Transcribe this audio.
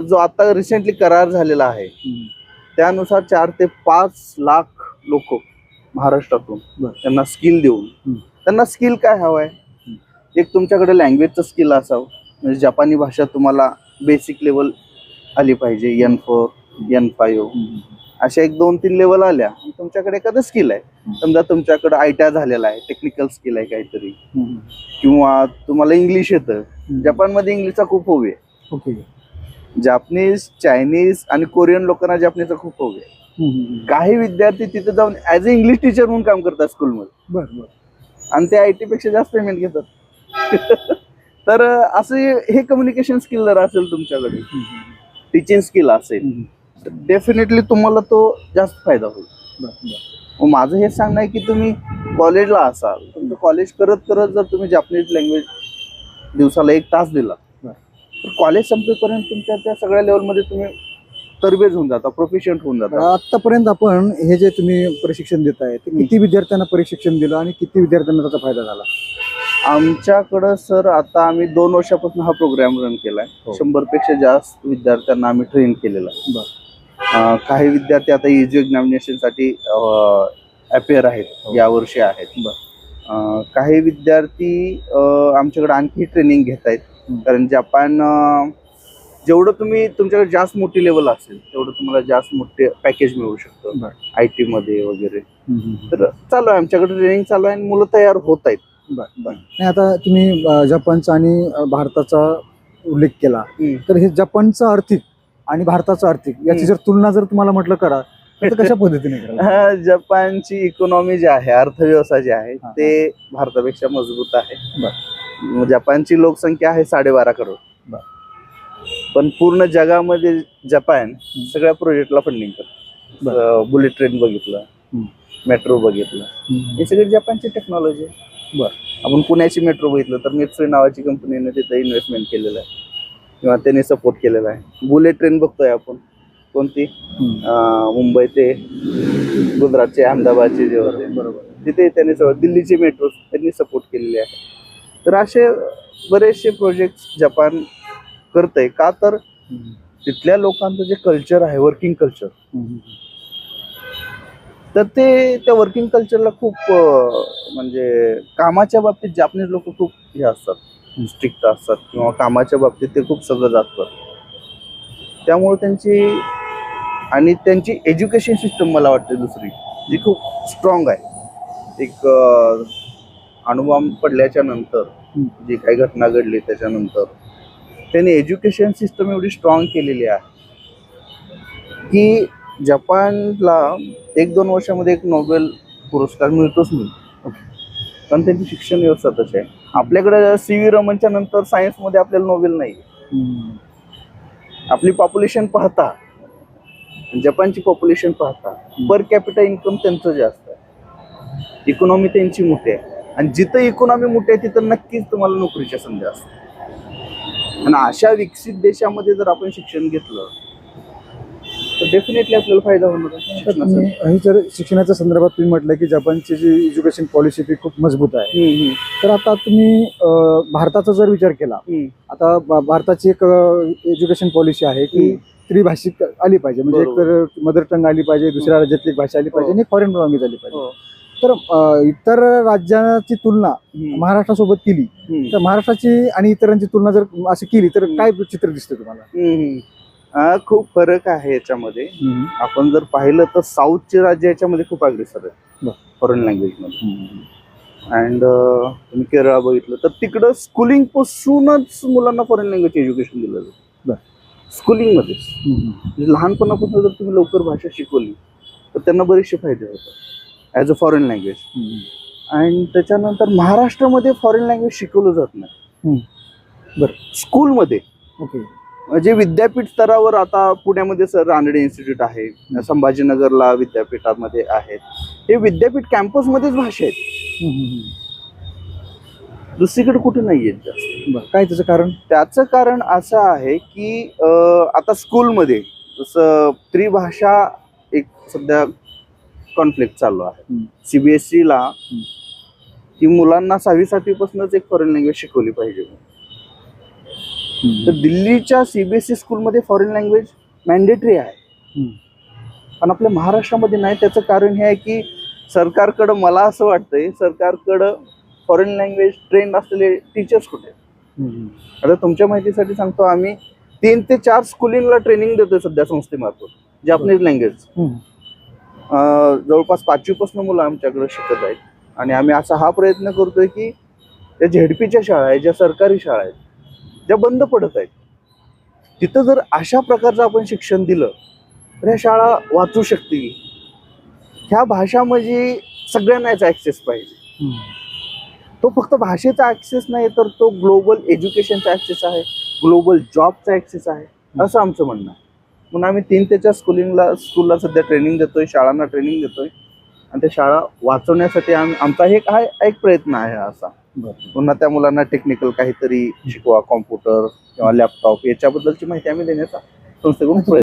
जो आता रिसेंटली करार झालेला आहे त्यानुसार 4 ते 5 लाख लोक महाराष्ट्रातून त्यांना स्किल देऊन त्यांना स्किल काय हवंय, एक तुमच्याकडे लँग्वेजचं स्किल असावं, म्हणजे जपानी भाषा तुम्हाला बेसिक लेवल आली पाहिजे, N4 N5 अशा 1-2-3 लेवल आल्या. तुमच्याकडे एखादं स्किल आहे, समजा तुमच्याकडे ITI झालेला आहे, टेक्निकल स्किल आहे काहीतरी, किंवा तुम्हाला इंग्लिश येतं. जपानमध्ये इंग्लिशचा खूप हवी आहे. ओके. जापनीज, चायनीज आणि कोरियन लोकांना जपानीचा खूप हवी आहे. काही विद्यार्थी तिथे जाऊन ऍज अ इंग्लिश टीचर म्हणून काम करतात स्कूलमध्ये. बरं. आणि ते IT पेक्षा जास्त पेमेंट घेतात. तर असं हे कम्युनिकेशन स्किल जर असेल तुमच्याकडे, टीचिंग स्किल असेल, तर डेफिनेटली तुम्हाला तो जास्त फायदा होईल. मग माझं हे सांगणं आहे की तुम्ही कॉलेजला असाल, तुमचं कॉलेज करत करत जर तुम्ही जापनीज लँग्वेज दिवसाला 1 तास दिला तर कॉलेज संपेपर्यंत तुमच्या त्या सगळ्या लेवलमध्ये तुम्ही तरबेज होऊन जाता, प्रोफिशियंट होऊन जाता. आतापर्यंत आपण हे जे तुम्ही प्रशिक्षण देताय ते किती विद्यार्थ्यांना प्रशिक्षण दिलं आणि किती विद्यार्थ्यांना त्याचा फायदा झाला? आमच्याकडं सर आता आम्ही 2 वर्षापासून हा प्रोग्राम रन केलाय. 100 पेक्षा जास्त विद्यार्थ्यांना आम्ही ट्रेन केलेला आहे. काही विद्यार्थी आता EG एक्झामिनेशनसाठी अपेअर आहेत, यावर्षी आहेत. काही विद्यार्थी आमच्याकडे आणखी ट्रेनिंग घेत आहेत, कारण जपान जेवढं तुम्ही तुमच्याकडे जास्त मोठी लेवल असेल तेवढं तुम्हाला जास्त मोठे पॅकेज मिळू शकतं IT मध्ये वगैरे. तर चालू आहे आमच्याकडे ट्रेनिंग चालू आहे आणि मुलं तयार होत आहेत. नाही, आता तुम्ही जपानचा आणि भारताचा उल्लेख केला, तर हे जपानचं आर्थिक आणि भारताचं आर्थिक याची जर तुलना जर तुम्हाला म्हटलं करा तर कशा पद्धतीने करा? जपानची इकॉनॉमी जी आहे, अर्थव्यवस्था जी आहे ते भारतापेक्षा मजबूत आहे. जपानची लोकसंख्या आहे 12.5 करोड. पण पूर्ण जगामध्ये जपान सगळ्या प्रोजेक्टला फंडिंग करतं. बुलेट ट्रेन बघितलं, मेट्रो बघितलं, हे सगळी जपानची टेक्नॉलॉजी आहे. आपण पुण्याची मेट्रो बघितलं तर मेट्रो नावाची कंपनीने तिथे इन्व्हेस्टमेंट केलेलं आहे किंवा त्यांनी सपोर्ट केलेला आहे. बुलेट ट्रेन बघतोय आपण, कोणती मुंबई ते गुजरातचे, अहमदाबादचे जे होते, तिथे त्यांनी दिल्लीची मेट्रो त्यांनी सपोर्ट केलेली आहे. तर असे बरेचसे प्रोजेक्ट जपान करतंय का, तर तिथल्या लोकांचं जे कल्चर आहे, वर्किंग कल्चर, तर ते त्या वर्किंग कल्चरला खूप म्हणजे कामाच्या बाबतीत जापनीज लोक खूप हे असतात, स्ट्रिक्ट असतात, किंवा कामाच्या बाबतीत ते खूप सहज असतात. त्यामुळे त्यांची एज्युकेशन सिस्टम मला वाटते दुसरी जी खूप स्ट्रॉंग आहे. एक अणुबॉम्ब पडल्याच्या नंतर जी काही घटना घडली त्याच्यानंतर त्यांनी एज्युकेशन सिस्टम एवढी स्ट्रॉंग केलेली आहे की जपानला 1-2 वर्षामध्ये एक नोबेल पुरस्कार मिळतोच मिळतो, कारण त्यांची शिक्षण व्यवस्था तशी आहे. आपल्याकडे CV रमनच्या नंतर सायन्समध्ये आपल्याला नोबेल नाही. आपली पॉप्युलेशन पाहता, जपानची पॉप्युलेशन पाहता, पर कॅपिटल इन्कम त्यांचं जास्त आहे, इकॉनॉमी त्यांची मोठी आहे, आणि जिथं इकॉनॉमी मोठी आहे तिथं नक्कीच तुम्हाला नोकरीच्या संधी असतात. आणि अशा विकसित देशामध्ये जर आपण शिक्षण घेतलं तर डेफिनेटली आपल्याला फायदा होणार. हे जर शिक्षणाच्या संदर्भात तुम्ही म्हटलं की जपानची जी एज्युकेशन पॉलिसी ती खूप मजबूत आहे, तर आता तुम्ही भारताचा जर विचार केला, आता भारताची एक एज्युकेशन पॉलिसी आहे की त्रिभाषिक आली पाहिजे, म्हणजे एक तर मदर टंग आली पाहिजे, दुसऱ्या राज्यातली भाषा आली पाहिजे आणि फॉरेन लँग्वेज आली पाहिजे. तर इतर राज्याची तुलना महाराष्ट्रासोबत केली तर महाराष्ट्राची आणि इतरांची तुलना जर अशी केली तर काय चित्र दिसतं तुम्हाला? खूप फरक आहे याच्यामध्ये. आपण जर पाहिलं तर साऊथचे राज्य याच्यामध्ये खूप अग्रेसर आहे फॉरेन लँग्वेज मध्ये. अँड तुम्ही केरळ बघितलं तर तिकडं स्कूलिंग पासूनच मुलांना फॉरेन लँग्वेज एज्युकेशन दिलं जातं. स्कूलिंग मध्येच लहानपणापासून जर तुम्ही लवकर भाषा शिकवली तर त्यांना बरेचसे फायदे होतात ॲज अ फॉरेन लँग्वेज. आणि त्याच्यानंतर महाराष्ट्रामध्ये फॉरेन लँग्वेज शिकवलं जात नाही स्कूलमध्ये. जे विद्यापीठ स्तरावर आता पुण्यामध्ये सर रानडे इन्स्टिट्यूट आहे, संभाजीनगरला विद्यापीठामध्ये आहेत, हे विद्यापीठ कॅम्पसमध्येच भाषा आहेत, दुसरीकडे कुठे नाही आहेत जास्त. काय त्याचं कारण? त्याचं कारण असं आहे की आता स्कूलमध्ये जसं त्रिभाषा एक सध्या कॉन्फ्लिक्ट चालू आहे. CBSEला की मुलांना 6वी-7वी पासूनच एक फॉरेन लँग्वेज शिकवली पाहिजे. तर दिल्लीच्या सीबीएसई स्कूलमध्ये फॉरेन लँग्वेज मॅन्डेटरी आहे, पण आपल्या महाराष्ट्रामध्ये नाही. त्याचं कारण हे आहे की सरकारकडं, मला असं वाटतंय, सरकारकडं फॉरेन लँग्वेज ट्रेंड असलेले टीचर्स कुठे. आता तुमच्या माहितीसाठी सांगतो, आम्ही 3 ते 4 स्कूलिंगला ट्रेनिंग देतोय सध्या संस्थेमार्फत जापनीज लँग्वेज. जवळपास 5वीपासून मुलं आमच्याकडे शिकत आहेत. आणि आम्ही असा हा प्रयत्न करतोय की ज्या झेडपीच्या शाळा आहेत, ज्या सरकारी शाळा आहेत, ज्या बंद पडत आहेत, तिथं जर अशा प्रकारचं आपण शिक्षण दिलं तर ह्या शाळा वाचू शकतील. ह्या भाषा म्हणजे सगळ्यांनाच ॲक्सेस पाहिजे. तो फक्त भाषेचा ॲक्सेस नाही, तर तो ग्लोबल एज्युकेशनचा ॲक्सेस आहे, ग्लोबल जॉबचा ॲक्सेस आहे, असं आमचं म्हणणं आहे. म्हणून आम्ही 3 ते 4 स्कूलला सध्या ट्रेनिंग देतोय, शाळांना ट्रेनिंग देतोय, आणि त्या शाळा वाचवण्यासाठी आमचा एक प्रयत्न आहे असा. पुन्हा त्या मुलांना टेक्निकल काहीतरी शिकवा, कॉम्प्युटर किंवा लॅपटॉप याच्याबद्दलची माहिती आम्ही देण्याचा संस्थेकडून प्रयत्न